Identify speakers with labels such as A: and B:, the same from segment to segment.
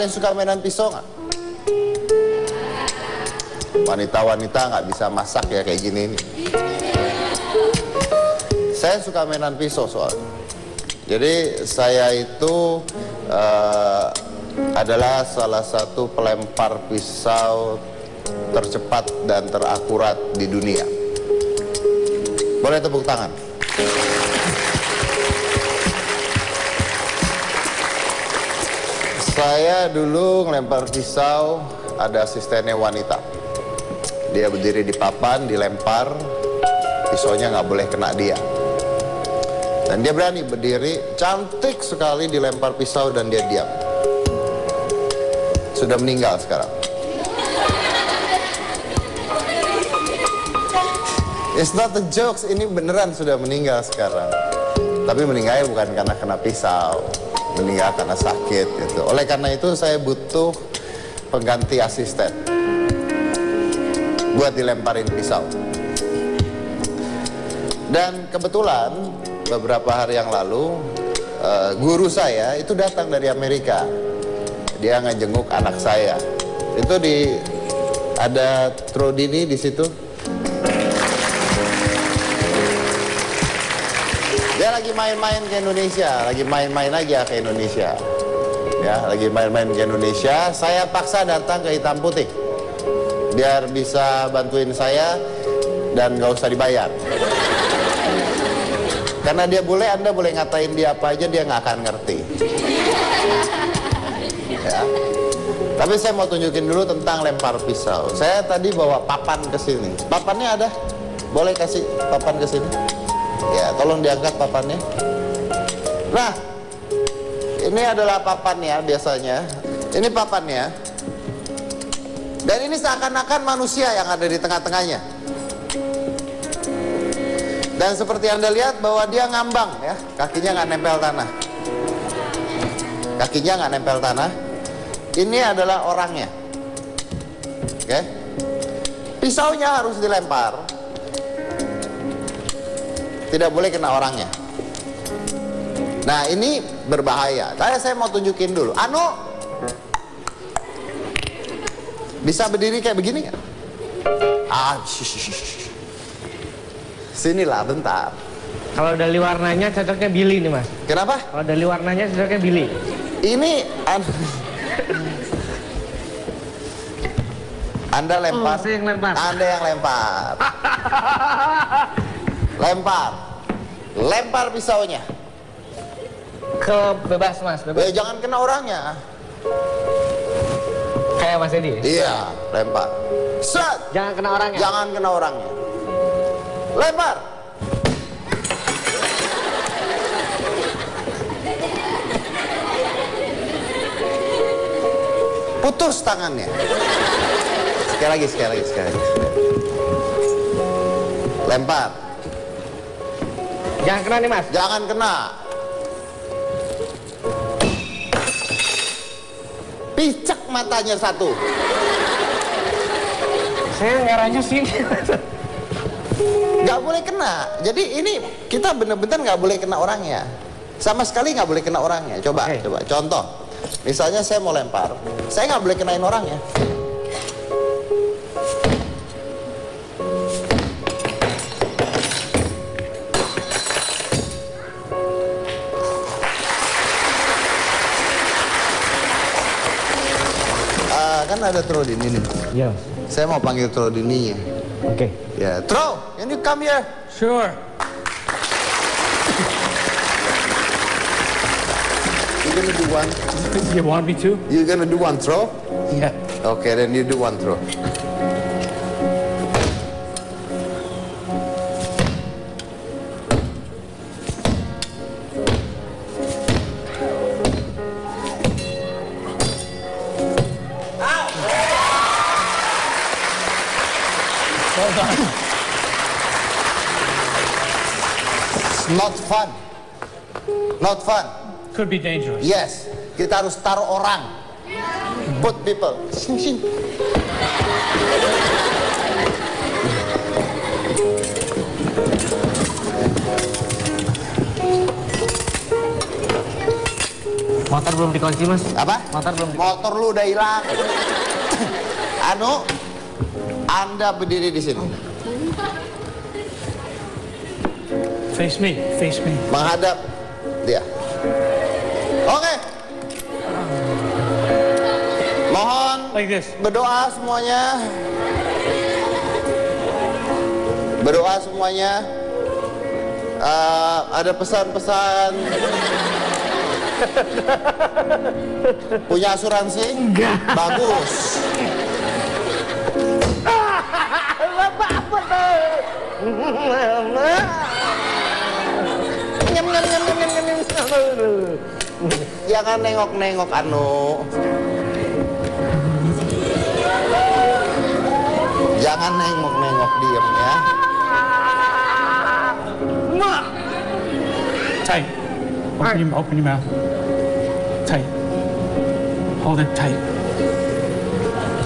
A: Ada yang suka mainan pisau nggak? Wanita-wanita nggak bisa masak ya kayak gini nih. Saya suka mainan pisau soalnya. Jadi saya itu adalah salah satu pelempar pisau tercepat dan terakurat di dunia. Boleh tepuk tangan. Saya dulu ngelempar pisau, ada asistennya wanita. Dia berdiri di papan, dilempar, pisaunya nggak boleh kena dia. Dan dia berani berdiri, cantik sekali dilempar pisau dan dia diam. Sudah meninggal sekarang. It's not a jokes, ini beneran sudah meninggal sekarang. Tapi meninggalnya bukan karena kena pisau, meninggal karena sakit gitu. Oleh karena itu saya butuh pengganti asisten buat dilemparin pisau. Dan kebetulan beberapa hari yang lalu guru saya itu datang dari Amerika. Dia ngejenguk anak saya. Itu ada Trodini di situ. Dia lagi main-main ke Indonesia, lagi main-main aja ke Indonesia. Ya, lagi main-main ke Indonesia. Saya paksa datang ke Hitam Putih biar bisa bantuin saya dan gak usah dibayar. Karena dia boleh, Anda boleh ngatain dia apa aja, dia nggak akan ngerti. Ya. Tapi saya mau tunjukin dulu tentang lempar pisau. Saya tadi bawa papan ke sini. Papannya ada? Boleh kasih papan ke sini? Ya, tolong diangkat papannya. Nah, ini adalah papannya biasanya. Ini papannya. Dan ini seakan-akan manusia yang ada di tengah-tengahnya. Dan seperti Anda lihat bahwa dia ngambang ya, kakinya nggak nempel tanah. Kakinya nggak nempel tanah. Ini adalah orangnya. Oke. Pisaunya harus dilempar. Tidak boleh kena orangnya. Nah, ini berbahaya. Saya mau tunjukin dulu. Anu, bisa berdiri kayak begini nggak? Sinilah bentar.
B: Kalau dari warnanya cocoknya Billy nih mas.
A: Kenapa?
B: Kalau dari warnanya cocoknya Billy.
A: Ini Anda lempar.
B: Saya yang lempar.
A: Anda yang lempar. Lempar pisaunya.
B: Bebas mas. Bebas.
A: Jangan kena orangnya.
B: Kayak mas Edi.
A: Iya, lempar. Set.
B: Jangan kena orangnya.
A: Jangan kena orangnya. Lempar. Putus tangannya. Sekali lagi. Lempar.
B: Jangan kena nih mas.
A: Jangan kena. Picek matanya satu.
B: Saya ngarahnya sini.
A: Nggak boleh kena. Jadi ini kita benar-benar nggak boleh kena orangnya. Sama sekali nggak boleh kena orangnya. Coba. Contoh. Misalnya saya mau lempar, saya nggak boleh kenain orangnya. Kan ada Trodini nih.
B: Iya.
A: Saya mau panggil Trodininya.
B: Oke.
A: Ya, Tro, can you come here?
B: Sure.
A: You gonna do one?
B: You want me to?
A: You gonna do one throw?
B: Yeah.
A: Okay, then you do one throw.
B: Hold on.
A: It's not fun. Not fun.
B: Could be dangerous.
A: Yes, kita harus taruh orang. Put people. Sing.
C: Motor belum dikunci, Mas.
A: Apa?
C: Motor belum.
A: Motor lu udah hilang. Anu, Anda berdiri di sini.
B: Face me. Face me.
A: Menghadap dia. Oke. Mohon
B: Like this.
A: berdoa semuanya. Berdoa semuanya. Ada pesan-pesan. Punya asuransi?
C: Enggak.
A: Bagus. Jangan nengok-nengok Anu. Jangan nengok-nengok, diem ya.
B: Tight. Open your mouth. Tight. Hold it tight.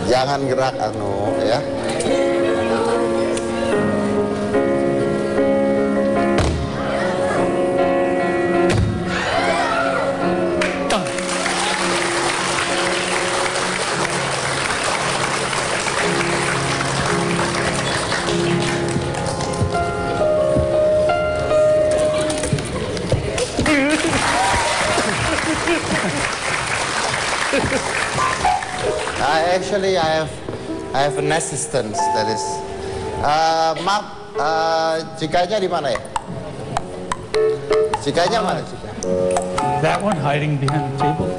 A: Jangan gerak Anu ya.
B: Done.
A: Actually, I have an assistant that is. Maaf, cikanya di mana ya? Cikanya mana Cika?
B: That one hiding behind the table.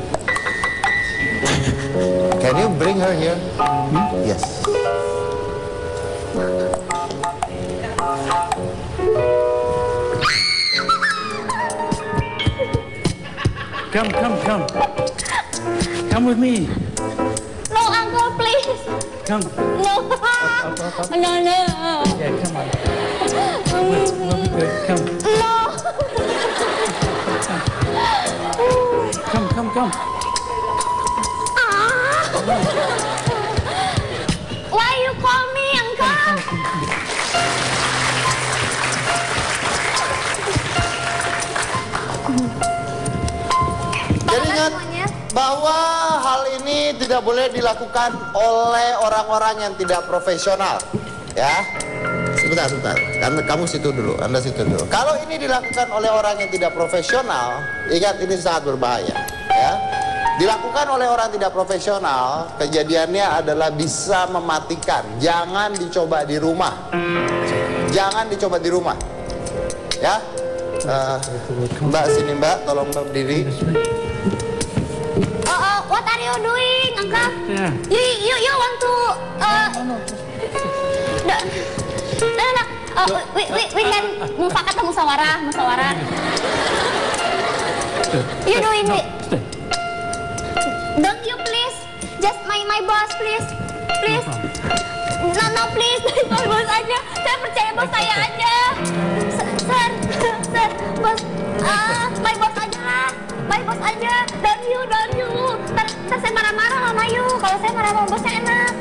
A: Can you bring her here? Yes.
B: Come. Come with me.
D: No, uncle, please.
B: Come.
D: No. No.
B: Yeah, come on. We'll be good. Come.
D: No.
B: Come.
D: Why you call me, uncle?
A: Jadi ingat
D: Semuanya.
A: bahwa hal ini tidak boleh dilakukan oleh orang-orang yang tidak profesional, ya. Sebentar. Kamu situ dulu, Anda situ dulu. Kalau ini dilakukan oleh orang yang tidak profesional, ingat ini sangat berbahaya, ya. Dilakukan oleh orang tidak profesional, kejadiannya adalah bisa mematikan. Jangan dicoba di rumah. Jangan dicoba di rumah, ya. Mbak sini Mbak, tolong Mbak berdiri.
D: What are you doing, uncle?
B: Yeah.
D: You want to we can mufakat musyawarah. You doing it?
B: Stay.
D: Don't you please? Just my boss, please. No, please. My boss aja. Saya percaya bos saya aja. Sir, bos. My boss aja lah. My boss aja. Don't you. Ntar saya marah-marah sama you. Kalau saya marah sama bosnya enak.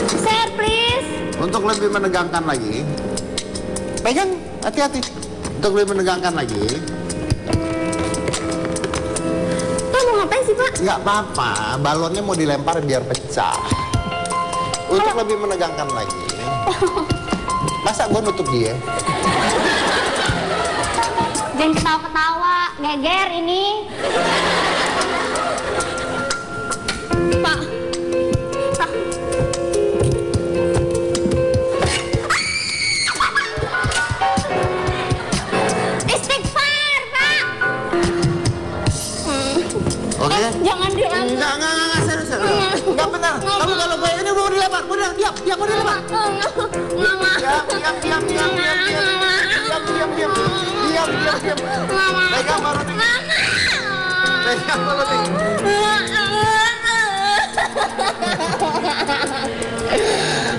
D: Sir, please.
A: Untuk lebih menegangkan lagi, pegang, hati-hati. Untuk lebih menegangkan lagi,
D: Pak mau ngapain sih, Pak?
A: nggak apa-apa, balonnya mau dilempar biar pecah. Untuk lebih menegangkan lagi, masa gue nutup dia?
D: Jangan ketawa-ketawa, geger ini. Pak. Istighfar, Pak.
A: Oke?
D: Jangan dilempar.
A: Enggak, serius. Enggak benar. Kamu kalau gue ini mau dilempar, mau dilempar. Diam. Pegang baru nih.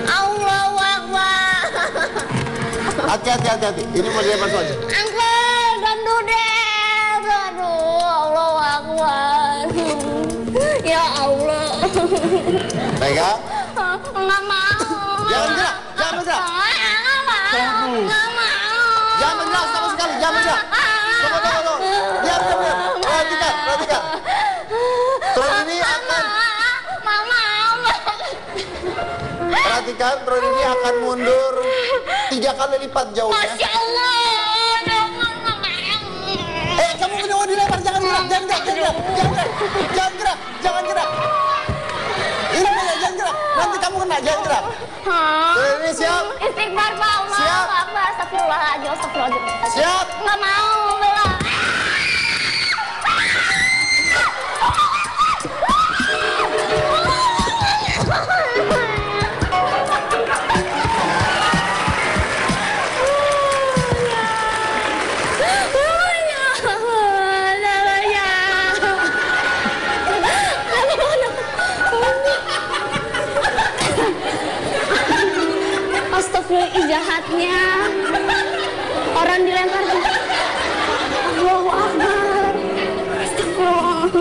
D: Allahu Akbar.
A: Hati-hati. Ini mau dilempar saja.
D: Uncle, don't do that. Aduh, Allahu Akbar. Ya Allah.
A: Pegang.
D: Nggak mau.
A: Jangan bergerak.
D: Nggak mau.
A: Jangan bergerak sama sekali. Jangan bergerak. Tunggu. Diam. Tika. perhatikan, drone ini akan mundur 3 kali lipat jauhnya.
D: Masya Allah.
A: Kamu punya mau dilempar, jangan gerak, jangan gerak. Ini jangan gerak, nanti kamu kena, jangan gerak. Ini siap?
D: Istighfar Pak, Allah.
A: Siap.
D: Astagfirullahaladzim, astagfirullahaladzim.
A: Siap?
D: Nggak mau, Bella. Astagfirullah, jahatnya. Orang dilempar juga. Allahu Akbar. Astagfirullah.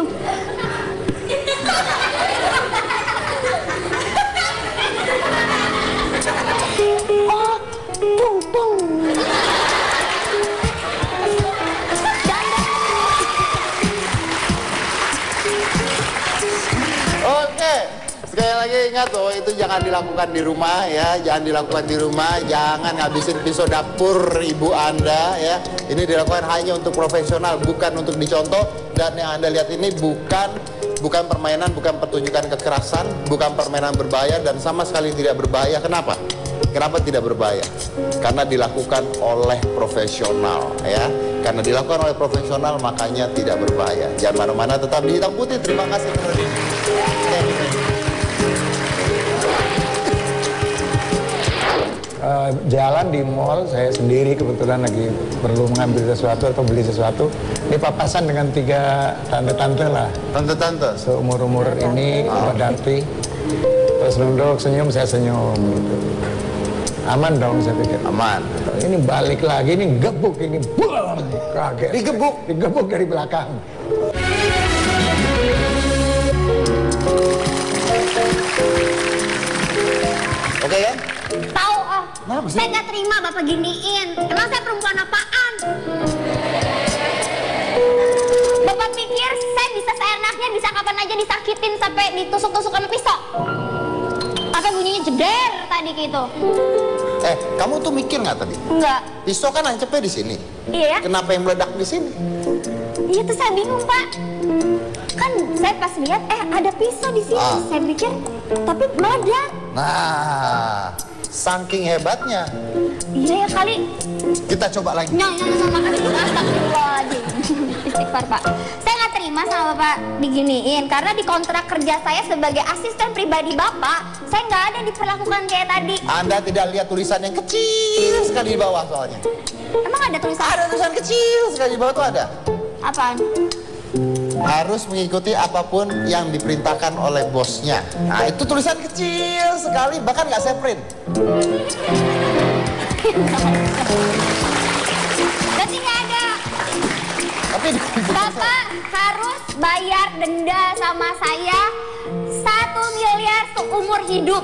D: Oh, pung pung.
A: Oke. Sekali lagi ingat loh, itu jangan dilakukan di rumah ya, jangan dilakukan di rumah, jangan ngabisin pisau dapur ibu Anda ya. Ini dilakukan hanya untuk profesional, bukan untuk dicontoh. Dan yang Anda lihat ini bukan permainan, bukan pertunjukan kekerasan, bukan permainan berbahaya dan sama sekali tidak berbahaya. Kenapa? Kenapa tidak berbahaya? Karena dilakukan oleh profesional ya. Karena dilakukan oleh profesional makanya tidak berbahaya. Jangan mana-mana, tetap di Hitam Putih. Terima kasih.
B: Jalan di mall, saya sendiri kebetulan lagi perlu mengambil sesuatu atau beli sesuatu. Ini papasan dengan 3 tante-tante lah.
A: Tante-tante.
B: Seumur-umur ini berarti. Terus duduk senyum, saya senyum gitu. Aman dong saya pikir.
A: Aman.
B: Ini balik lagi, ini gebuk, ini bam, kaget. Digebuk dari belakang.
A: Oke ya?
D: Tahu, oh.
A: Kenapa sih?
D: Saya nggak terima Bapak giniin. Emang saya perempuan apaan? Bapak pikir saya bisa seenaknya, bisa kapan aja disakitin sampai ditusuk-tusuk sama pisau? Apa bunyinya jeder tadi gitu?
A: Kamu tuh mikir nggak tadi?
D: Enggak.
A: Pisau kan nancepnya di sini.
D: Iya ya?
A: Kenapa yang meledak di sini?
D: Iya tuh saya bingung Pak. Kan saya pas lihat ada pisau di sini. Saya pikir tapi meledak.
A: Nah, saking hebatnya.
D: Iya ya kali.
A: Kita coba lagi.
D: Makasih. Astagfirullahaladzim. Istighfar Pak. Saya nggak terima sama Bapak diginiin karena di kontrak kerja saya sebagai asisten pribadi Bapak, saya nggak ada diperlakukan kayak tadi.
A: Anda tidak lihat tulisan yang kecil sekali di bawah soalnya.
D: Emang ada tulisan?
A: Ada tulisan kecil sekali di bawah tuh ada.
D: Apaan?
A: Harus mengikuti apapun yang diperintahkan oleh bosnya. Nah, itu tulisan kecil sekali, bahkan nggak saya print.
D: Berarti nggak ada.
A: Tapi
D: Bapak harus bayar denda sama saya 1 miliar seumur hidup.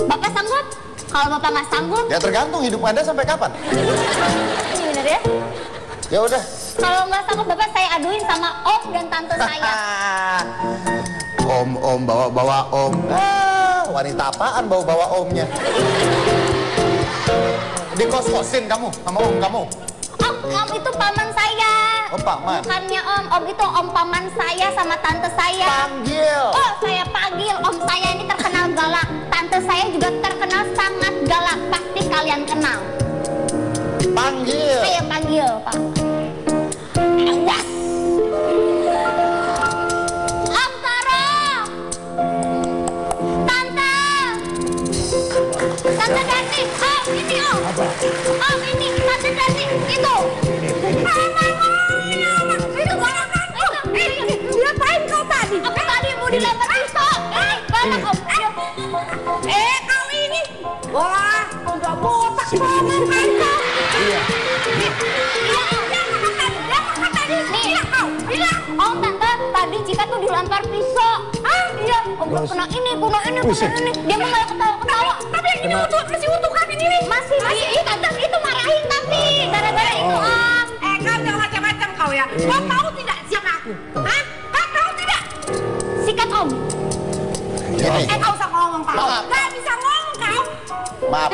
D: Bapak sanggup? Kalau Bapak nggak sanggup,
A: ya tergantung hidup Anda sampai kapan.
D: ini bener ya?
A: Ya udah.
D: Kalau nggak sanggup Bapak saya aduin sama om dan tante saya.
A: Om bawa om. Wanita apaan bawa omnya? Dikos-kosin kamu sama om kamu?
D: Om itu paman saya.
A: Oh, paman.
D: Bukannya om itu om paman saya sama tante saya.
A: Panggil.
D: Oh, saya panggil. Om saya ini terkenal galak. Tante saya juga terkenal sangat galak. Pasti kalian kenal.
A: Panggil.
D: Saya panggil, Pak. Awas. Om Taro. Tante. Tante Dati. Oh, ini om. Om ini Tante Dati. Itu. Ngapain kau tadi? Aku tadi mau dilempar pisau. Galak om. Kau ini. Wah, udah botak banget kan kau. Iya. Om tante, tadi Cika tuh dilempar pisau. Iya, om kena ini. Dia mau nggak ketawa-ketawa. Tapi yang ini masih utuh kan ini? Masih. Tante itu marahin tapi gara-gara itu om.
C: Kau jangan macam-macam kau ya. Kau tahu tidak siapa aku? Hah? Kau tahu tidak?
D: Sikat om.
A: Gini.
C: Kau usah ngomong kau.
A: Maaf.
C: Gak bisa ngomong mau.
A: Maaf.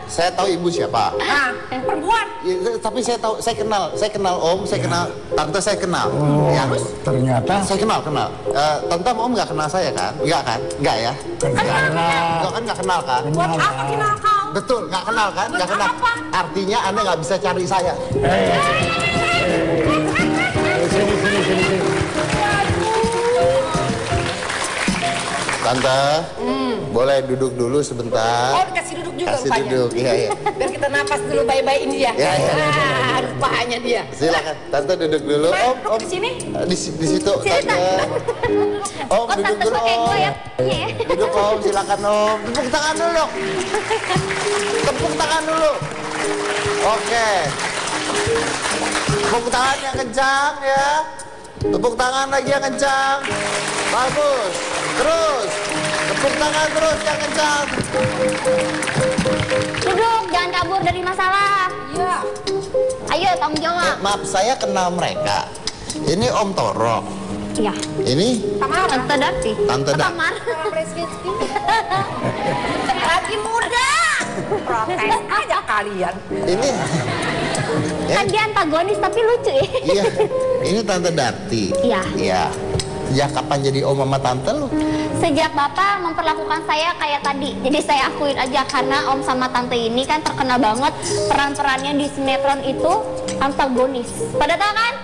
A: Saya tahu ibu siapa.
C: Nah, perempuan.
A: Ya, tapi saya tahu, saya kenal Om, saya kenal Tante, saya kenal. Ya.
B: Ternyata
A: Saya kenal. Tante sama Om nggak kenal saya kan? Nggak ya? Nggak kenal kan?
C: Buat apa kenal kau?
A: Betul, nggak kenal kan? Nggak
C: Buat
A: kenal.
C: apa?
A: Artinya Anda nggak bisa cari saya.
B: sini.
A: Tante, boleh duduk dulu sebentar.
C: Oh, dikasih duduk juga
A: Kasih
C: rupanya.
A: duduk, iya.
C: Biar kita napas dulu bayi-bayi ini ya.
A: Iya.
C: Rupanya dia.
A: Silakan, Tante duduk dulu. Om,
C: Di sini.
A: di situ, Tante. Om,
D: Oh,
A: duduk
D: tante
A: dulu,
D: pakai
A: Om.
D: gue ya.
A: Duduk, Om, silakan, Om. Tepuk tangan dulu. Tepuk tangan dulu. Oke. Tepuk tangan yang kencang ya. Tepuk tangan lagi yang kencang. Bagus. Terus. Tepuk tangan terus yang kencang.
D: Duduk, jangan kabur dari masalah.
C: Iya.
D: Ayo, tanggung jawab.
A: Maaf, saya kenal mereka. Ini Om Toro.
D: Iya.
A: Ini
C: Tamara.
D: Tante Dati.
A: Tante Dati.
D: Tamar.
C: Lagi muda. Protes aja kalian.
A: ini
D: Kan dia antagonis tapi lucu ya.
A: iya, ini Tante Dati.
D: Iya.
A: Iya. Sejak kapan jadi Om sama Tante lu?
D: Sejak Bapak memperlakukan saya kayak tadi. Jadi saya akuin aja karena Om sama Tante ini kan terkenal banget peran-perannya di sinetron itu antagonis. Pada tahu kan?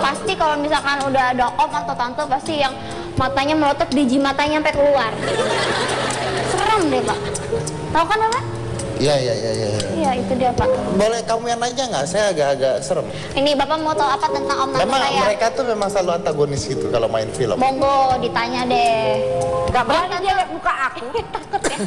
D: Pasti kalau misalkan udah ada Om atau Tante pasti yang matanya melotot, biji matanya sampai keluar. Serem deh Pak. Tahu kan Bapak?
A: Iya.
D: Iya itu dia Pak.
A: Boleh kamu yang nanya nggak? Saya agak-agak serem.
D: Ini Bapak mau tahu apa tentang Om Tante
A: Memang
D: saya?
A: mereka tuh memang selalu antagonis gitu kalau main film.
D: Monggo ditanya deh.
C: Gak berani dia lihat muka aku.
D: Takut ya.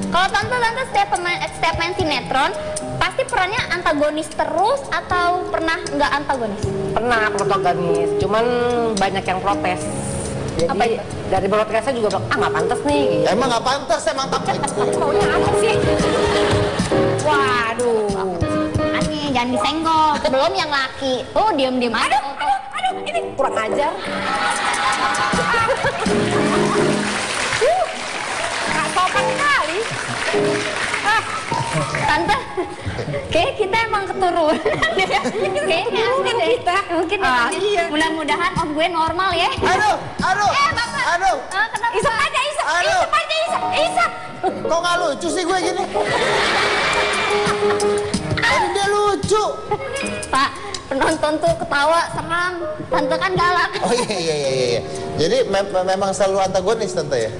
D: Kalau tante setiap main sinetron pasti perannya antagonis terus atau pernah nggak antagonis?
C: Pernah protagonis, cuman banyak yang protes. Jadi
D: Apa itu?
C: dari protesnya juga bilang, nggak pantas nih gitu.
A: Emang nggak pantas, emang takut.
C: Maunya apa sih? Waduh.
D: Aneh, jangan disenggol. Belum yang laki. Tuh diem-diem aja.
C: Aduh, ini kurang ajar. Gak sopan kali.
D: Tante, kayak kita emang keturunan. Kayaknya
C: kita.
D: Mungkin
C: Ah,
D: ya,
C: iya.
D: mudah-mudahan Om gue normal ya.
A: Aduh.
D: Bapak.
A: Aduh.
D: Kenapa?
C: Isap aja, isap.
A: Aduh.
C: Isap aja, isap. Isap.
A: Kok nggak lucu sih gue gini? Tadi dia lucu.
D: Pak, penonton tuh ketawa seram. Tante kan galak.
A: Oh iya. Jadi memang selalu antagonis Tante ya.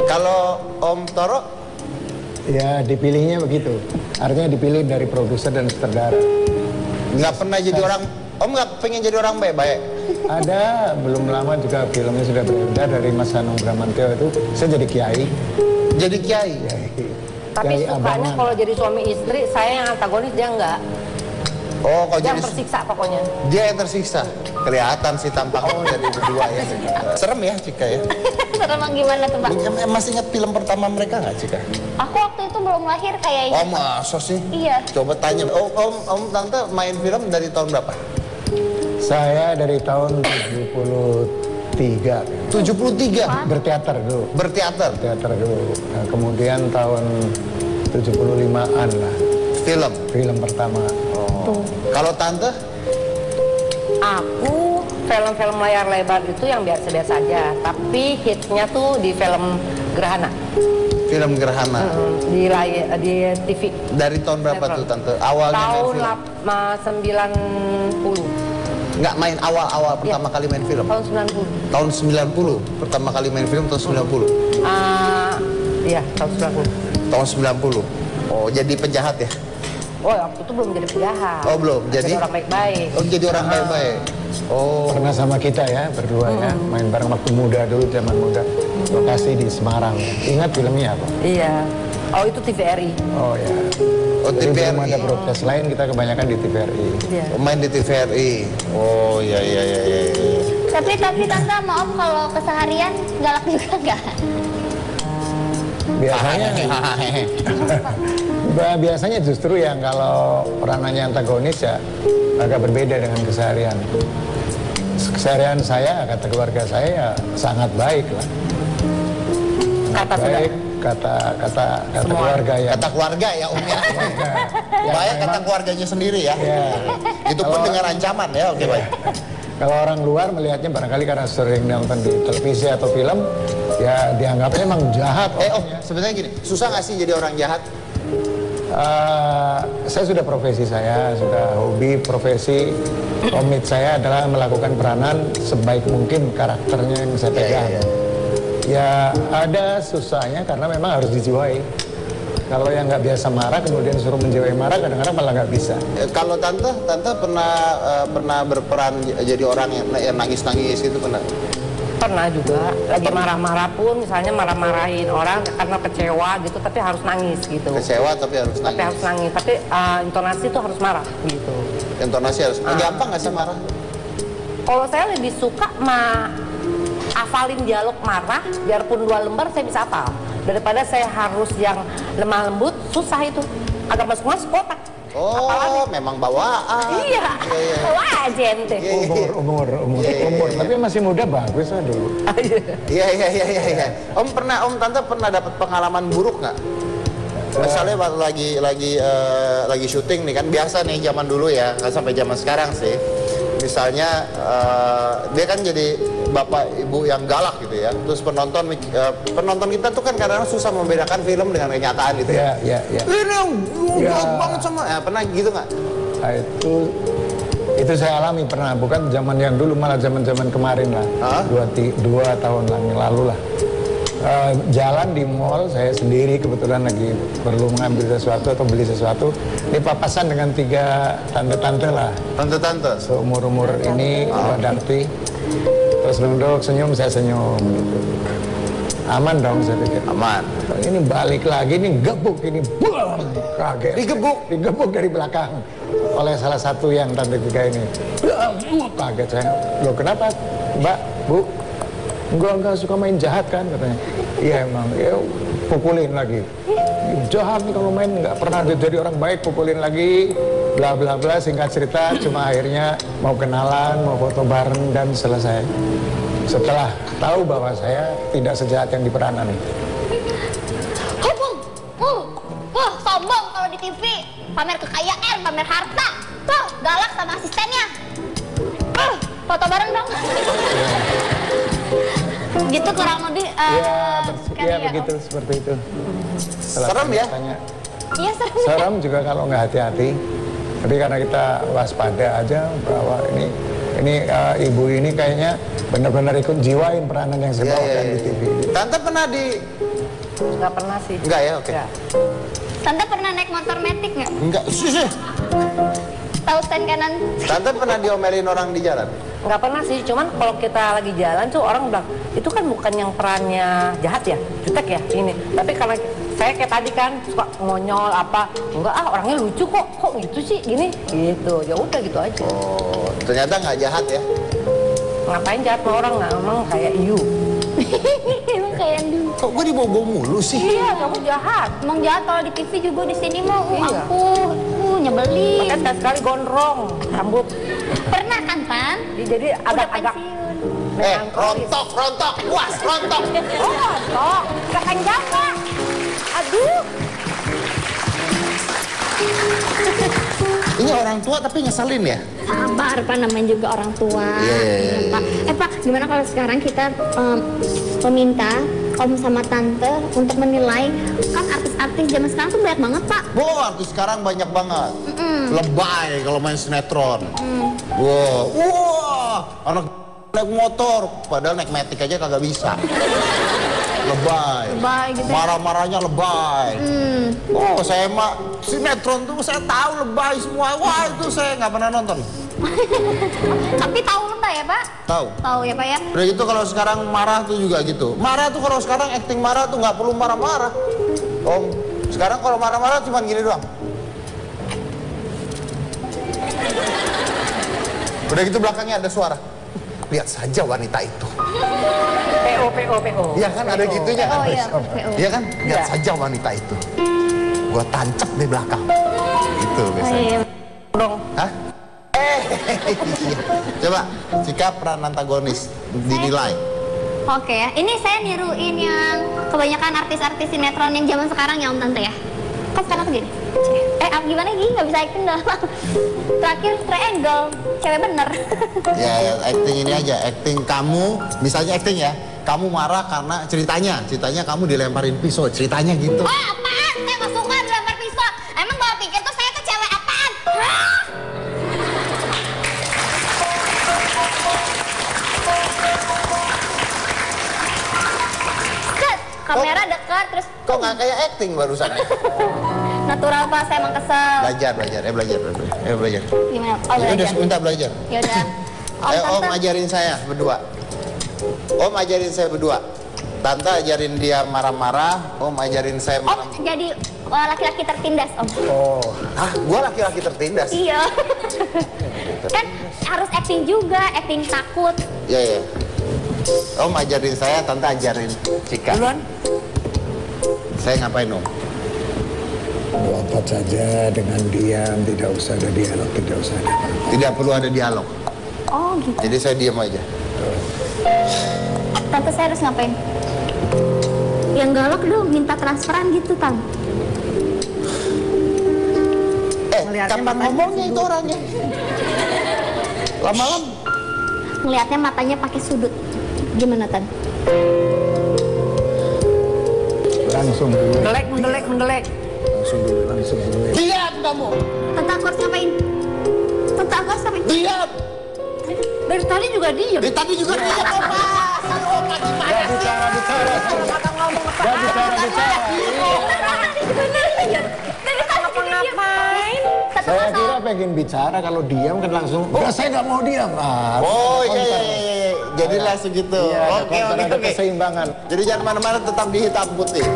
A: Kalau Om Toro,
B: ya dipilihnya begitu. Artinya dipilih dari produser dan sutradara.
A: nggak pernah jadi orang. Om nggak pengen jadi orang baik-baik.
B: Ada belum lama juga filmnya sudah beredar dari Mas Hanung Bramantyo itu saya jadi kiai.
A: Jadi kiai.
C: Tapi
B: Kiai
C: sukanya
B: abangan.
C: kalau jadi suami istri, saya yang antagonis, dia enggak.
A: Oh, kalau
C: Dia
A: jadi
C: yang tersiksa pokoknya.
A: dia yang tersiksa. Kelihatan sih tampaknya jadi berdua ya. Serem ya Cika ya.
D: Serem gimana tuh Pak?
A: Masih ingat film pertama mereka nggak Cika?
D: Aku waktu itu belum lahir kayaknya.
A: Oh masa sih?
D: Iya.
A: Coba tanya. Om Tante main film dari tahun berapa?
B: Saya dari tahun 73
A: 73.
B: berteater dulu.
A: Berteater.
B: Teater dulu. Nah, kemudian tahun 75-an lah film pertama.
A: Oh. Kalau Tante?
C: Aku film-film layar lebar itu yang biasa-biasa aja, tapi hitsnya tuh di film Gerhana.
A: Film Gerhana.
C: Di TV.
A: Dari tahun berapa
C: Sinetron.
A: tuh Tante? Awalnya main
C: Tahun
A: film?
C: 90.
A: Nggak main awal-awal
C: Iya.
A: pertama kali main film?
C: Tahun 90.
A: Tahun 90. Pertama kali main film tahun 90.
C: Iya, tahun 90.
A: Tahun 90. Oh, jadi penjahat ya?
C: Oh, waktu itu belum jadi penjahat.
A: Oh, belum. Jadi
C: orang baik-baik.
A: Oh, jadi orang baik-baik. Oh.
B: Pernah sama kita ya berdua ya, main bareng waktu muda dulu, zaman muda. Lokasi di Semarang. Ingat filmnya apa?
C: Iya. Oh, itu TVRI.
B: Oh ya.
A: Oh,
B: Jadi belum
A: TVRI.
B: ada broadcast lain, kita kebanyakan di TVRI.
C: Iya.
A: Oh, main di TVRI. Oh, iya.
D: Tapi Tante maaf kalau keseharian galak juga nggak?
B: Biasanya justru yang kalau peranannya antagonis ya agak berbeda dengan keseharian. Keseharian saya, kata keluarga saya ya sangat baik lah.
C: Kata
B: Baik. kata keluarga ya.
A: Kata keluarga ya Om ya. Baik kata keluarganya sendiri ya. Itu pun dengan ancaman ya. Oke baik.
B: Kalau orang luar melihatnya barangkali karena sering nonton di televisi atau film, ya dianggapnya emang jahat.
A: Om, sebenarnya gini, susah nggak sih jadi orang jahat?
B: Saya sudah profesi saya, sudah hobi, profesi komit saya adalah melakukan peranan sebaik mungkin karakternya yang saya pegang. Ya ada susahnya karena memang harus dijiwai. Kalau yang nggak biasa marah kemudian suruh menjiwai marah kadang-kadang malah nggak bisa.
A: Kalau tante pernah berperan jadi orang yang nangis-nangis gitu pernah?
C: Pernah juga, lagi marah-marah pun misalnya marah-marahin orang karena kecewa gitu, tapi harus nangis gitu.
A: Kecewa tapi harus nangis.
C: Tapi harus nangis, tapi intonasi tuh harus marah gitu.
A: Intonasi harus. Gampang nggak sih marah?
C: Kalau saya lebih suka hafalin dialog marah, biarpun 2 lembar saya bisa hafal. Daripada saya harus yang lemah lembut, susah itu. Agak masuk kotak.
A: Oh, memang bawaan.
C: Iya, wah gente.
B: Umur. Tapi masih muda bagus lah dulu.
A: Iya. Tante pernah dapat pengalaman buruk nggak? Misalnya waktu lagi syuting nih kan, biasa nih zaman dulu ya, nggak sampai zaman sekarang sih. Misalnya dia kan jadi bapak ibu yang galak gitu ya, terus penonton kita tuh kan kadang-kadang susah membedakan film dengan kenyataan gitu ya.
B: Iya.
A: Ini yang galak banget sama, pernah gitu nggak?
B: Nah, itu saya alami pernah, bukan zaman yang dulu, malah zaman kemarin lah, 2 tahun yang lalu lah. Jalan di mall, saya sendiri kebetulan lagi perlu mengambil sesuatu atau beli sesuatu, dipapasan dengan 3 tante-tante lah.
A: Tante-tante?
B: Seumur-umur ini, berarti. Terus duduk, senyum, saya senyum gitu. Aman dong saya pikir.
A: Aman.
B: Ini balik lagi, ini gebuk, ini buang, kaget. Digebuk dari belakang oleh salah satu yang tante 3 ini. Kaget saya. Loh kenapa Mbak, Bu? Enggak suka main jahat kan katanya. Iya emang, ya pukulin lagi. Jahat nih kalau main, nggak pernah jadi orang baik, pukulin lagi. Bla bla bla, singkat cerita cuma akhirnya mau kenalan, mau foto bareng dan selesai. Setelah tahu bahwa saya tidak sejahat yang diperanan.
D: Sombong kalau di TV, pamer kekayaan, pamer harta. Tuh, galak sama asistennya. Foto bareng dong. Gitu kurang lebih.
B: Iya begitu, seperti itu.
A: Serem ya?
D: Iya serem.
B: Serem juga kalau nggak hati-hati. Tapi karena kita waspada aja bahwa ini ibu ini kayaknya benar-benar ikut jiwain peranan yang saya bawakan di TV.
A: Tante pernah
C: Nggak pernah sih.
A: Enggak ya, oke.
D: Tante pernah naik motor metik nggak?
A: Enggak, sih.
D: Tahu stand kanan?
A: Tante pernah diomelin orang di jalan?
C: Nggak pernah sih, cuman kalau kita lagi jalan tuh orang bilang, itu kan bukan yang perannya jahat ya, jutek ya, ini. Tapi karena saya kayak tadi kan, suka ngonyol apa, enggak orangnya lucu kok gitu sih, gini, gitu. Ya udah gitu aja.
A: Oh, ternyata nggak jahat ya?
C: Ngapain jahat sama orang, nggak emang kayak you.
D: Emang kayak dulu.
A: Kok gue dibawa-bawa mulu sih?
C: Iya, kamu jahat.
D: Emang jahat kalau di TV juga di sini mah,
C: Iya.
D: nyebelin.
C: Makanya sekali gondrong, rambut.
D: Pernah kan, Pan?
C: Jadi agak-agak
A: Rontok, puas, rontok.
C: Oh, rontok. Gak jaga. Aduh.
A: Ini orang tua tapi ngeselin ya?
D: Sabar, Pak, namanya juga orang tua.
A: Iya.
D: Pak. Pak, gimana kalau sekarang kita meminta Om sama Tante untuk menilai, kan artis-artis zaman sekarang tuh banyak banget, Pak.
A: Artis sekarang banyak banget. Lebay kalau main sinetron. Wah, anak naik motor, padahal naik metik aja kagak bisa. Lebay
D: gitu ya.
A: Marah-marahnya lebay. Saya mah sinetron tuh saya tahu lebay semua. Wah, itu saya nggak pernah nonton.
D: Tapi tahu lebay ya, Pak?
A: Tahu.
D: Tahu ya, Pak ya?
A: Udah gitu kalau sekarang marah tuh juga gitu. Marah tuh kalau sekarang acting marah tuh nggak perlu marah-marah. Om, sekarang kalau marah-marah cuma gini doang. Udah gitu belakangnya ada suara. Lihat saja wanita itu.
C: PO.
A: Iya kan ada gitunya kan?
D: Oh iya,
A: Iya kan? Lihat saja wanita itu. Gua tancap di belakang. Itu biasanya.
C: Dong.
A: Hah? Coba sikap peran antagonis dinilai.
D: Oke ya, ini saya niruin yang kebanyakan artis-artis sinetron yang zaman sekarang ya Om Tante ya. Kan sekarang tuh gini. Gimana gini? Nggak bisa acting dah. Terakhir triangle, cewek bener.
A: Ya, acting ini aja, acting kamu, misalnya acting ya, kamu marah karena ceritanya kamu dilemparin pisau, ceritanya gitu.
D: Wah, apaan? Saya nggak suka dilempar pisau. Emang bawa pikir tuh saya tuh cewek apaan? Hah? Set, kamera dekat terus
A: Kok nggak kayak acting barusan?
D: natural Pak, saya emang kesel.
A: Belajar.
D: Gimana? Oh,
A: Ya udah,
D: belajar.
A: minta belajar.
D: Yaudah. Om
A: Om
D: Tante.
A: ajarin saya berdua. Om ajarin saya berdua. Tante ajarin dia marah-marah, Om ajarin saya
D: Om
A: marah.
D: jadi laki-laki tertindas Om.
B: Oh,
A: Ah, gua laki-laki tertindas.
D: Iya. Kan harus acting juga, acting takut.
A: Iya. Om ajarin saya, Tante ajarin Cika.
C: Duluan.
A: Saya ngapain, Om?
B: melompat saja dengan diam, tidak usah ada dialog, tidak usah ada apa-apa.
A: Tidak perlu ada dialog.
D: Oh gitu.
A: Jadi saya diam aja.
D: Tante saya harus ngapain? Yang galak dong, minta transferan gitu Tang.
C: Melihatnya
A: Kapan
C: matanya
A: ngomongnya itu orangnya? Lama-lama.
D: Ngelihatnya matanya pakai sudut. Gimana Tan?
B: Langsung dulu,
C: Mendelek.
B: langsung dulu.
A: Diam kamu.
D: Tante aku harus ngapain? Tante aku harus ngapain?
A: Diam.
C: Dari tadi juga diem.
A: Dari tadi juga diam, Oma. Oma gimana sih?
B: Bicara.
D: Bener iya. Dari tadi juga diam.
C: Ngapain?
D: Satu
B: Saya
D: kosong.
B: kira pengen bicara, kalau diam kan langsung, enggak, saya nggak mau diam.
A: Oh iya. Jadi langsung gitu. Oke.
B: Ada keseimbangan.
A: Jadi jangan mana-mana, tetap di hitam putih.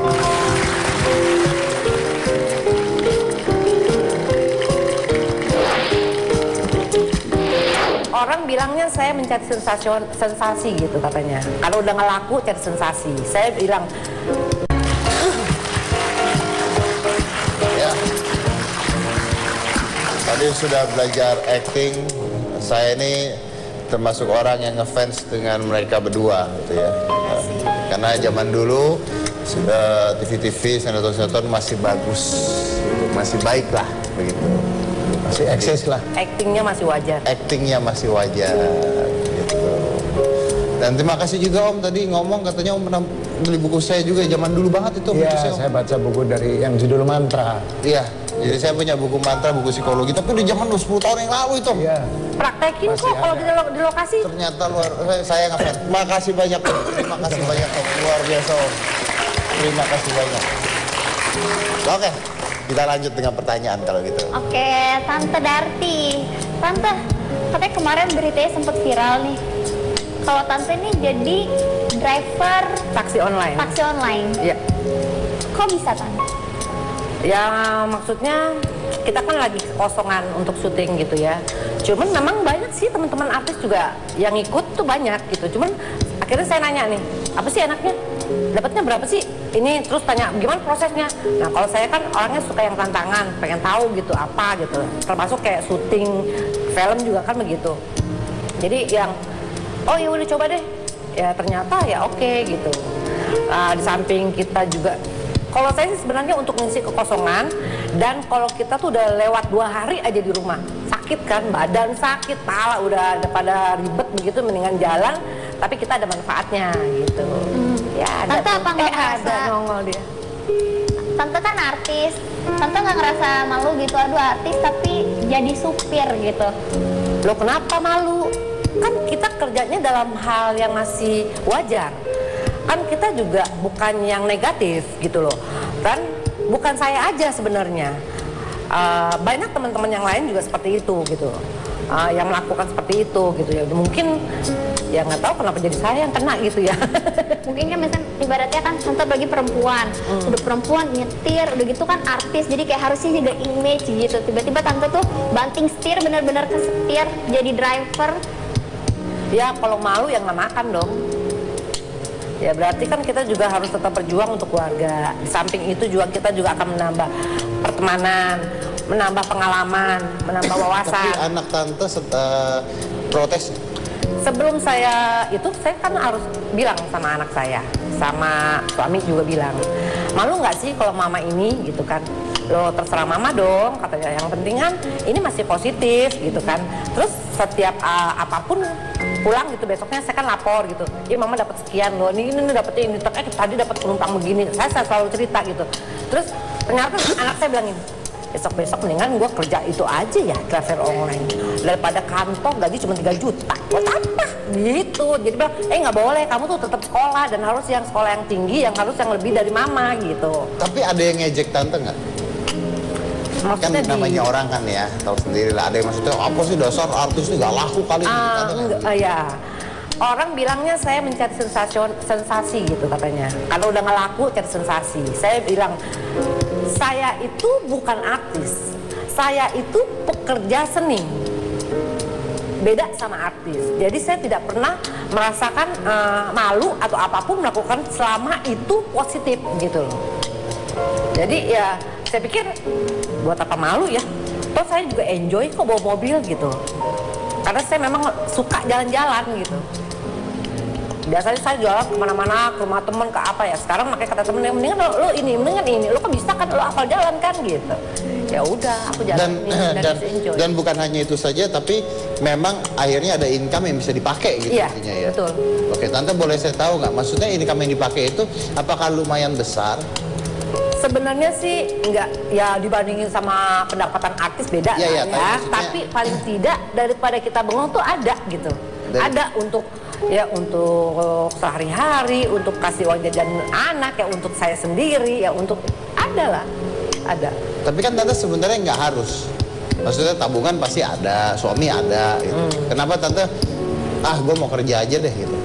C: Orang bilangnya saya mencari sensasi gitu katanya. Kalau udah nggak laku cari sensasi. Saya bilang
A: Ya. Tadi sudah belajar acting. Saya ini termasuk orang yang ngefans dengan mereka berdua gitu ya. Karena zaman dulu TV-TV, sinetron-sinetron masih bagus, gitu. Masih baik lah begitu.
B: Masih eksis lah.
C: actingnya masih wajar.
A: Actingnya masih wajar gitu. Dan terima kasih juga Om tadi ngomong, katanya Om pernah beli buku saya juga zaman dulu banget itu buku
B: Iya,
A: saya, Om.
B: saya baca buku dari yang judul Mantra.
A: Iya, jadi saya punya buku mantra, buku psikologi, tapi di zaman 10 tahun yang lalu itu.
B: Iya.
C: Praktekin
B: Masih
C: kok kalau
B: ada.
C: di lokasi.
A: Ternyata saya ngefans. Terima kasih banyak Om. Terima kasih banyak Om. Luar biasa Om. Terima kasih banyak. Oke, kita lanjut dengan pertanyaan kalau gitu.
D: Oke, Tante Darti. Tante, katanya kemarin beritanya sempat viral nih. Kalau Tante ini jadi driver
C: Taksi online.
D: taksi online.
C: Iya.
D: Kok bisa Tante?
C: Ya maksudnya kita kan lagi kekosongan untuk syuting gitu ya. Cuman memang banyak sih teman-teman artis juga yang ikut tuh banyak gitu. Cuman akhirnya saya nanya nih, apa sih enaknya? Dapatnya berapa sih? Ini terus tanya gimana prosesnya. Nah kalau saya kan orangnya suka yang tantangan, pengen tahu gitu apa gitu. Termasuk kayak syuting film juga kan begitu. Jadi yang oh ya udah coba deh. Ya ternyata ya oke gitu. Di samping kita juga, kalau saya sih sebenarnya untuk mengisi kekosongan, dan kalau kita tuh udah lewat 2 hari aja di rumah, sakit kan, badan sakit, pala udah ada pada ribet begitu, mendingan jalan, tapi kita ada manfaatnya gitu. Ya ada
D: Tante
C: tuh.
D: apa nggak
C: ada
D: ngerasa-
C: nongol dia.
D: Tante kan artis. Tante nggak ngerasa malu gitu, aduh artis tapi jadi supir gitu.
C: Loh kenapa malu? Kan kita kerjanya dalam hal yang masih wajar. Kan kita juga bukan yang negatif gitu loh. Kan bukan saya aja sebenarnya. Banyak teman-teman yang lain juga seperti itu gitu. Yang melakukan seperti itu gitu ya. Mungkin ya nggak tahu kenapa jadi saya yang kena gitu ya.
D: Mungkin kan misalnya ibaratnya kan Tante bagi perempuan, udah perempuan nyetir, udah gitu kan artis, jadi kayak harusnya jaga image gitu. Tiba-tiba Tante tuh banting setir, bener-bener ke setir, jadi driver.
C: Ya kalau malu ya nggak makan dong. Ya berarti kan kita juga harus tetap berjuang untuk keluarga. Di samping itu juga kita juga akan menambah pertemanan, menambah pengalaman, menambah
A: Tapi
C: wawasan.
A: anak Tante protes.
C: Sebelum saya kan harus bilang sama anak saya, sama suami juga bilang, malu nggak sih kalau mama ini gitu kan? Lo terserah mama dong, katanya. Yang penting kan ini masih positif gitu kan. Terus setiap apapun pulang gitu besoknya saya kan lapor gitu. Ya mama dapat sekian loh, ini dapetnya ini, tadi dapat penumpang begini. Saya selalu cerita gitu. Terus ternyata anak saya bilangin, besok mendingan gue kerja itu aja ya, driver online, daripada kantor gaji cuma 3 juta. Buat apa? Gitu. Jadi bilang, nggak boleh, kamu tuh tetap sekolah dan harus yang sekolah yang tinggi, yang harus yang lebih dari mama gitu.
A: Tapi ada yang ngejek tante nggak? Kan namanya orang kan ya, tahu sendiri lah. Ada yang maksudnya apa sih dasar artis ini nggak laku kali ini?
C: Ya. Orang bilangnya saya mencari sensasi gitu katanya. Kalau udah nggak laku cari sensasi. Saya bilang, saya itu bukan artis, saya itu pekerja seni. Beda sama artis. Jadi saya tidak pernah merasakan malu atau apapun melakukan selama itu positif gitu loh. Jadi ya saya pikir buat apa malu ya. Terus saya juga enjoy kok bawa mobil gitu. Karena saya memang suka jalan-jalan gitu. Biasanya saya jualan kemana-mana, ke rumah temen, ke apa ya. Sekarang makanya kata temen, mendingan lo ini, lo kan bisa kan, lo hafal jalan kan gitu. Ya udah, aku jalan
A: dan bukan hanya itu saja, tapi memang akhirnya ada income yang bisa dipakai gitu.
C: Iya,
A: intinya ya.
C: Betul.
A: Oke, tante boleh saya tahu nggak? Maksudnya income yang dipakai itu apakah lumayan besar?
C: Sebenarnya sih enggak, ya dibandingin sama pendapatan artis beda
A: ya,
C: ya. Tapi paling tidak daripada kita bengong tuh ada gitu. Ada untuk sehari-hari, untuk kasih uang jajan anak, ya untuk saya sendiri, ya untuk ada.
A: Tapi kan tante sebenarnya nggak harus. Maksudnya tabungan pasti ada, suami ada gitu. Kenapa tante, gue mau kerja aja deh gitu?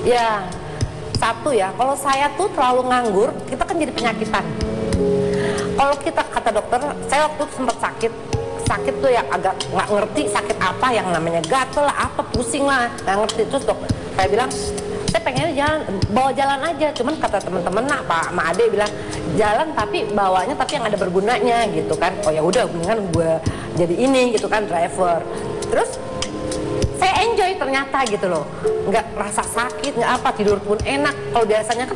C: Ya, satu ya, kalau saya tuh terlalu nganggur, kita kan jadi penyakitan. Kalau kita, kata dokter, saya waktu itu sempat sakit tuh yang agak nggak ngerti sakit apa, yang namanya gatel lah, apa pusing lah, nggak ngerti. Terus dok, saya bilang, saya pengennya bawa jalan aja. Cuman kata teman-teman, Pak Ade bilang jalan tapi bawanya tapi yang ada bergunanya gitu kan. Oh ya udah, mendingan gue jadi ini gitu kan, driver. Terus saya enjoy ternyata gitu loh, nggak rasa sakit, nggak apa, tidur pun enak. Kalau biasanya kan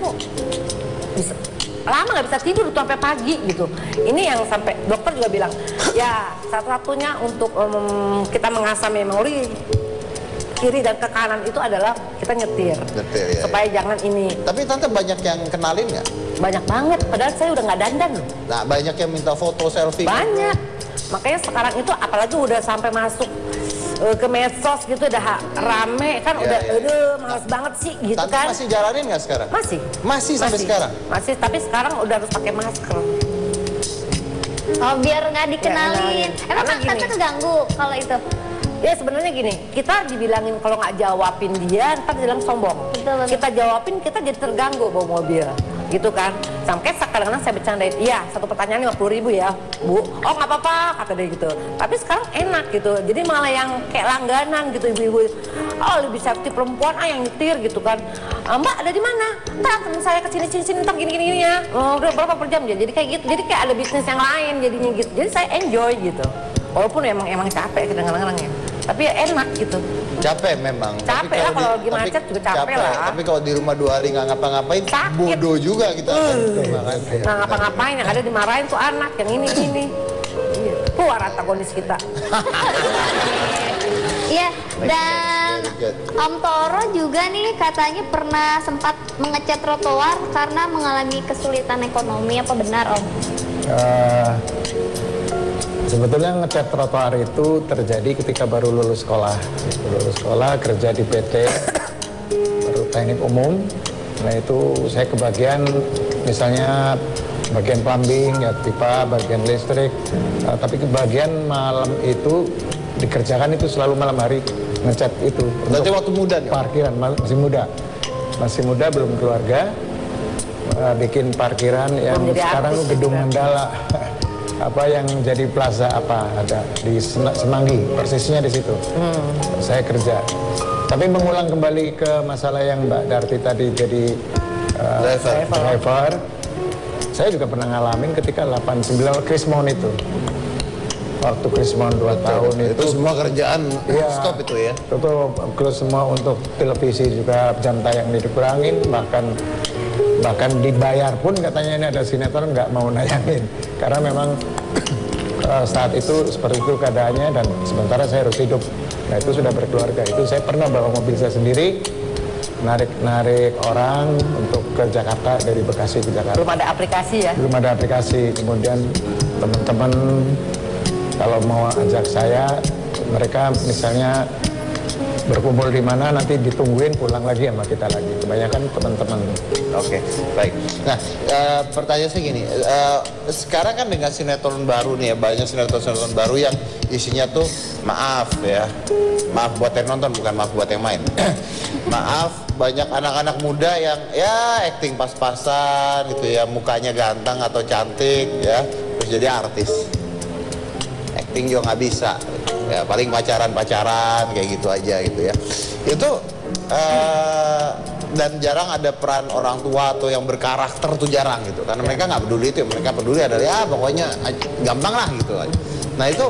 C: bisa lama nggak bisa tidur tuh sampai pagi gitu. Ini yang sampai dokter juga bilang, ya satu-satunya untuk kita mengasah memori kiri dan ke kanan itu adalah kita nyetir ya, supaya jangan ini.
A: Tapi tante banyak yang kenalin nggak?
C: Banyak banget, padahal saya udah nggak dandan loh.
A: Nah, banyak yang minta foto selfie.
C: Banyak, makanya sekarang itu apalagi udah sampai masuk ke medsos gitu, udah rame kan, udah males banget sih gitu.
A: Tante
C: kan.
A: Masih jalanin nggak sekarang? Masih sampai sekarang?
C: Masih, tapi sekarang udah harus pakai masker.
D: Oh, biar nggak dikenalin. Emang tante keganggu kalau itu?
C: Ya sebenarnya gini, kita dibilangin kalau nggak jawabin dia, ntar dibilang sombong.
D: Betul.
C: Kita jawabin, kita jadi terganggu bawa mobil, gitu kan. Sampai kadang-kadang saya bercandain, iya satu pertanyaan 50.000 ya, Bu. Oh nggak apa-apa, kata dia gitu. Tapi sekarang enak gitu, jadi malah yang kayak langganan gitu ibu-ibu. Oh lebih safety perempuan, yang nyetir gitu kan. Mbak ada di mana? Ntar saya kesini-sini, ntar gini-gini ya. Oh, udah berapa per jam ya? Jadi kayak gitu, jadi kayak ada bisnis yang lain jadinya gitu. Jadi saya enjoy gitu. Walaupun emang capek kadang-kadang ya. Tapi ya enak gitu.
A: Capek memang.
C: Capek lah kalau lagi macet juga capek lah.
A: Tapi kalau di rumah 2 hari nggak ngapa-ngapain,
C: sakit.
A: Bodoh juga kita.
C: Nah ngapa-ngapain, yang ada dimarahin tuh anak, yang ini. Keluar antagonis kita.
D: Iya, dan Om Toro juga nih katanya pernah sempat mengecat trotoar karena mengalami kesulitan ekonomi. Apa benar Om?
B: Sebetulnya ngecat trotoar itu terjadi ketika baru lulus sekolah. Lulus sekolah, kerja di PT, baru teknik umum. Nah itu saya kebagian misalnya bagian plumbing, ya pipa, bagian listrik. Tapi kebagian malam itu dikerjakan itu selalu malam hari ngecat itu.
A: Berarti waktu muda nih?
B: Parkiran, masih muda belum keluarga. Bikin parkiran yang sekarang gedung Mandala. Apa yang jadi plaza apa ada di Semanggi, persisnya di situ. Saya kerja. Tapi mengulang kembali ke masalah yang Mbak Darti tadi jadi driver. Saya juga pernah ngalamin ketika 89 Krismon itu. waktu Krismon 2 tahun
A: Itu semua kerjaan
B: Iya.
A: stop itu ya.
B: Itu close semua untuk televisi juga, jam tayang dikurangin, bahkan dibayar pun katanya ini ada sinetron nggak mau nayangin karena memang saat itu seperti itu keadaannya dan sementara saya harus hidup. Nah itu sudah berkeluarga, itu saya pernah bawa mobil saya sendiri narik orang untuk ke Jakarta, dari Bekasi ke Jakarta.
C: Belum ada aplikasi ya?
B: Belum ada aplikasi. Kemudian teman-teman kalau mau ajak saya, mereka misalnya berkumpul di mana nanti ditungguin pulang lagi sama kita lagi. Kebanyakan teman-teman.
A: Oke, baik. Nah, pertanyaan saya gini, sekarang kan dengan sinetron baru nih ya, banyak sinetron baru yang isinya tuh maaf ya, maaf buat yang nonton bukan maaf buat yang main. Maaf, banyak anak-anak muda yang ya acting pas-pasan gitu ya, mukanya ganteng atau cantik ya, terus jadi artis. Acting juga nggak bisa, ya paling pacaran kayak gitu aja gitu ya. Itu dan jarang ada peran orang tua atau yang berkarakter tuh jarang gitu, karena mereka nggak peduli itu, mereka peduli adalah ya pokoknya gampang lah gitu. Nah itu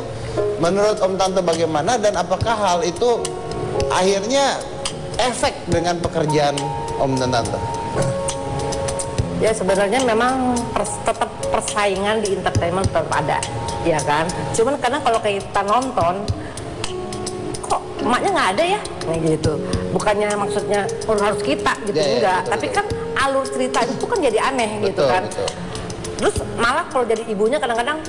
A: menurut Om Tante bagaimana dan apakah hal itu akhirnya efek dengan pekerjaan Om dan Tante?
C: Ya sebenarnya memang tetap persaingan di entertainment tetap ada, ya kan. Cuman karena kalau kita nonton, kok emaknya nggak ada ya, kayak gitu. Bukannya maksudnya harus kita gitu,
A: Ya,
C: enggak.
A: betul,
C: Tapi kan alur cerita itu kan jadi aneh gitu kan.
A: Betul.
C: Terus malah kalau jadi ibunya kadang-kadang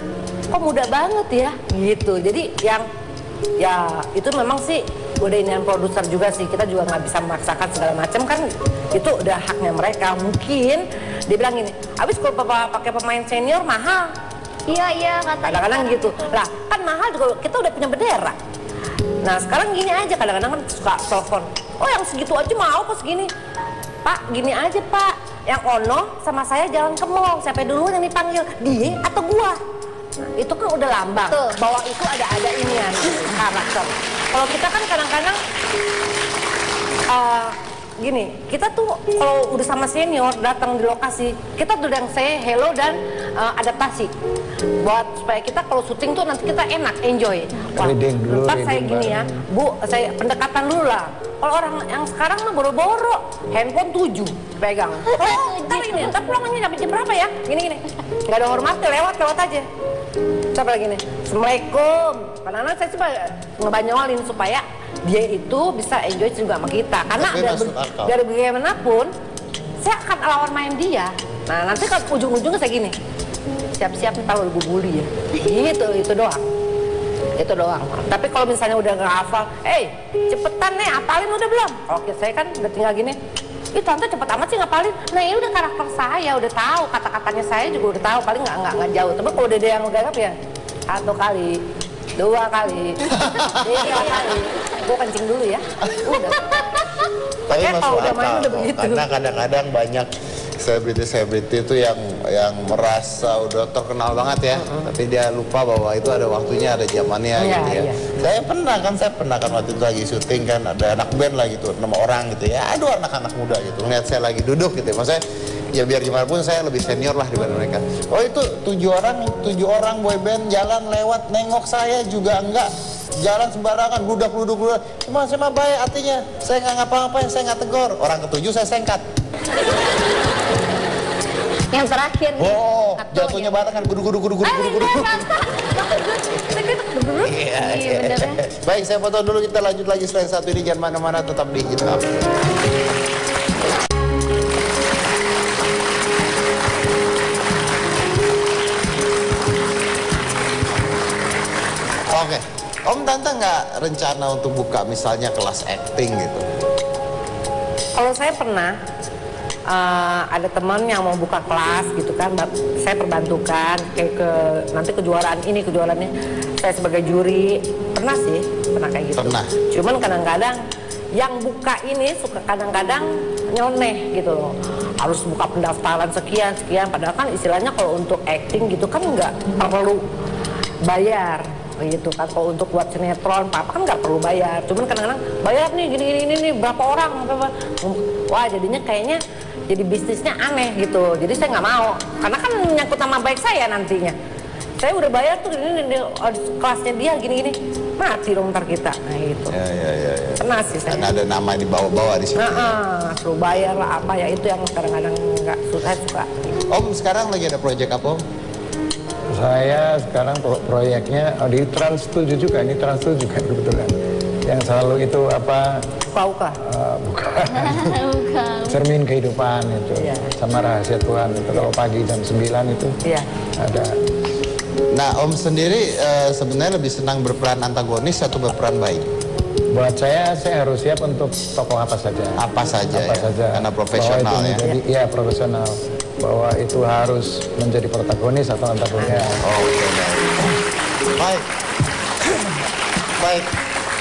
C: kok muda banget ya, gitu. Jadi yang ya itu memang sih udah inian produser juga sih, kita juga nggak bisa memaksakan segala macam kan, itu udah haknya mereka. Mungkin dia bilang gini, abis kalau bapak pakai pemain senior mahal,
D: Iya kata.
C: kadang-kadang gitu lah, kan mahal juga kita udah punya bendera. Nah sekarang gini aja, kadang-kadang kan suka telepon, oh yang segitu aja mau apa segini, Pak gini aja Pak, yang Ono sama saya jalan ke mall, siapa duluan yang dipanggil, dia atau gua? Nah, itu kan udah lambang
D: Tuh.
C: bahwa itu ada inian karakter. Kalau kita kan kadang-kadang gini, kita tuh kalau udah sama senior datang di lokasi, kita tuh yang say hello dan adaptasi buat supaya kita kalau syuting tuh nanti kita enak, enjoy. Wah,
B: Reading dulu,
C: ntar saya
B: reading
C: gini ya, Bu, saya pendekatan dulu lah. Kalau orang yang sekarang mah boro-boro, handphone 7 pegang. Oh, ntar ini, ntar pulangnya sampai jam berapa ya? Gini, nggak ada hormatnya, lewat aja. Siapa lagi nih? Assalamualaikum. Kadang-kadang saya coba ngebanyolin supaya dia itu bisa enjoy juga sama kita. Karena
A: Tapi masuk akal.
C: dari bagaimanapun, saya akan lawan main dia. Nah nanti kan ujung-ujungnya saya gini, siap-siap ntar lu gue bully ya. Itu doang. Itu doang. Tapi kalau misalnya udah nggak hafal, cepetan nih, hafalin udah belum? Oke, saya kan udah tinggal gini. Ih tante cepet amat sih ngapalin. Nah ini udah karakter saya, udah tahu kata-katanya saya juga udah tahu, paling nggak jauh. Tapi kalau udah yang udah ya 1 kali, 2 kali, 3 kali, gue kencing dulu ya. Udah.
A: Tapi
C: Kayak kalau
A: masuk
C: udah main
A: akal
C: udah
A: kok.
C: begitu.
A: Karena kadang-kadang banyak selebriti itu yang merasa udah terkenal banget ya, tapi dia lupa bahwa itu ada waktunya, ada zamannya
C: Iya,
A: gitu ya.
C: iya.
A: Saya pernah kan waktu itu lagi syuting kan, ada anak band lah gitu, 6 orang gitu ya, aduh anak-anak muda gitu, ngeliat saya lagi duduk gitu ya, maksudnya ya biar gimana pun saya lebih senior lah dibanding mereka. Oh itu 7 orang boy band jalan lewat nengok saya juga enggak, jalan sembarangan, bludak. Cuma saya mah baik artinya, saya nggak ngapa-ngapain, saya nggak tegur. Orang ke-7 saya sengkat.
D: Yang terakhir nih.
A: Oh,
D: satu
A: jatuhnya
D: aja.
A: barengan gudu.
D: Iya bener ya.
A: Baik, saya foto dulu, kita lanjut lagi selain satu ini, jangan mana-mana, tetap di Hitam. Oke, Om Tante nggak rencana untuk buka misalnya kelas acting gitu?
C: Kalau saya pernah ada teman yang mau buka kelas gitu kan, saya perbantukan kayak nanti kejuaraan ini saya sebagai juri pernah kayak gitu.
A: Pernah.
C: Cuman kadang-kadang yang buka ini suka kadang-kadang nyoneh gitu loh, harus buka pendaftaran sekian padahal kan istilahnya kalau untuk acting gitu kan nggak perlu bayar gitu kan. Kalau untuk buat sinetron apa kan nggak perlu bayar, cuman kadang-kadang bayar nih gini berapa orang wah jadinya kayaknya jadi bisnisnya aneh gitu. Jadi saya nggak mau, karena kan menyangkut nama baik saya nantinya. saya udah bayar tuh ini kelasnya dia gini-gini, mati dong ntar kita. Nah itu.
A: Ya.
C: Pernah sih saya.
A: Karena ada nama di bawah-bawah di situ.
C: Suruh bayar lah apa ya, itu yang kadang-kadang nggak suka.
A: Om sekarang lagi ada proyek apa Om?
B: Saya sekarang proyeknya di Trans 7 juga, ini Trans 7 juga kebetulan. Yang selalu itu apa?
C: Pauka.
B: Bukan.
D: Bukan.
B: Cermin kehidupan itu,
C: Iya.
B: sama rahasia Tuhan itu. Kalau pagi jam 9 itu
C: Iya.
B: ada.
A: Nah Om sendiri sebenarnya lebih senang berperan antagonis atau berperan baik?
B: Buat saya harus siap untuk tokoh apa saja.
A: Apa saja
B: Apa
A: ya?
B: saja.
A: Karena profesional
B: Bahwa itu
A: ya.
B: menjadi, ya profesional. Bahwa itu harus menjadi protagonis atau antagonis.
A: Oh, oke, baik. Baik.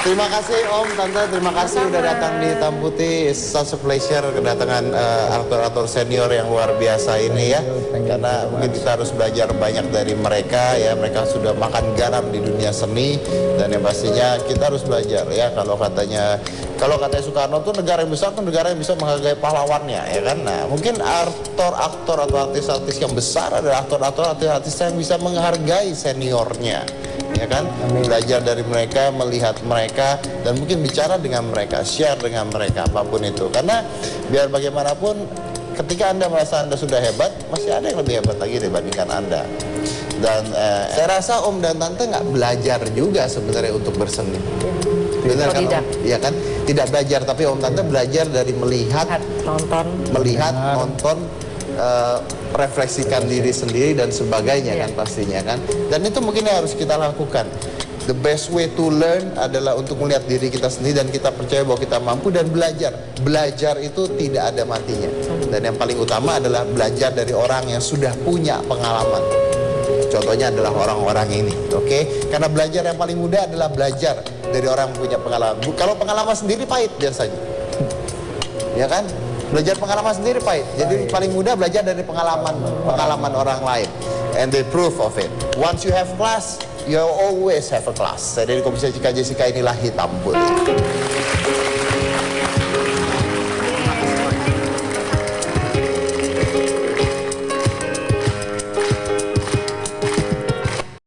A: Terima kasih Om, Tante, terima kasih udah datang di Hitam Putih. It's such a pleasure kedatangan aktor-aktor senior yang luar biasa ini ya. Karena mungkin kita harus belajar banyak dari mereka ya. Mereka sudah makan garam di dunia seni dan yang pastinya kita harus belajar ya. Kalau katanya Soekarno tuh negara yang besar tuh negara yang bisa menghargai pahlawannya ya kan. Nah, mungkin aktor-aktor atau artis-artis yang besar adalah aktor-aktor artis-artis yang bisa menghargai seniornya. Ya kan, belajar dari mereka, melihat mereka, dan mungkin bicara dengan mereka, share dengan mereka, apapun itu. Karena biar bagaimanapun, ketika Anda merasa Anda sudah hebat, masih ada yang lebih hebat lagi dibandingkan Anda. Dan saya rasa Om dan Tante nggak belajar juga sebenarnya untuk berseni. Benar kan Om? Iya kan? Tidak belajar, tapi Om Tante belajar dari melihat, nonton, refleksikan diri sendiri dan sebagainya kan pastinya kan. Dan itu mungkin yang harus kita lakukan. The best way to learn adalah untuk melihat diri kita sendiri dan kita percaya bahwa kita mampu dan belajar. Belajar itu tidak ada matinya. Dan yang paling utama adalah belajar dari orang yang sudah punya pengalaman. Contohnya adalah orang-orang ini, oke? Karena belajar yang paling mudah adalah belajar dari orang yang punya pengalaman. Kalau pengalaman sendiri pahit biasanya, ya kan? Belajar pengalaman sendiri pahit. Jadi paling mudah belajar dari pengalaman orang lain. And the proof of it. Once you have class, you always have a class. Saya dari Komisi Jessica inilah Hitam Putih.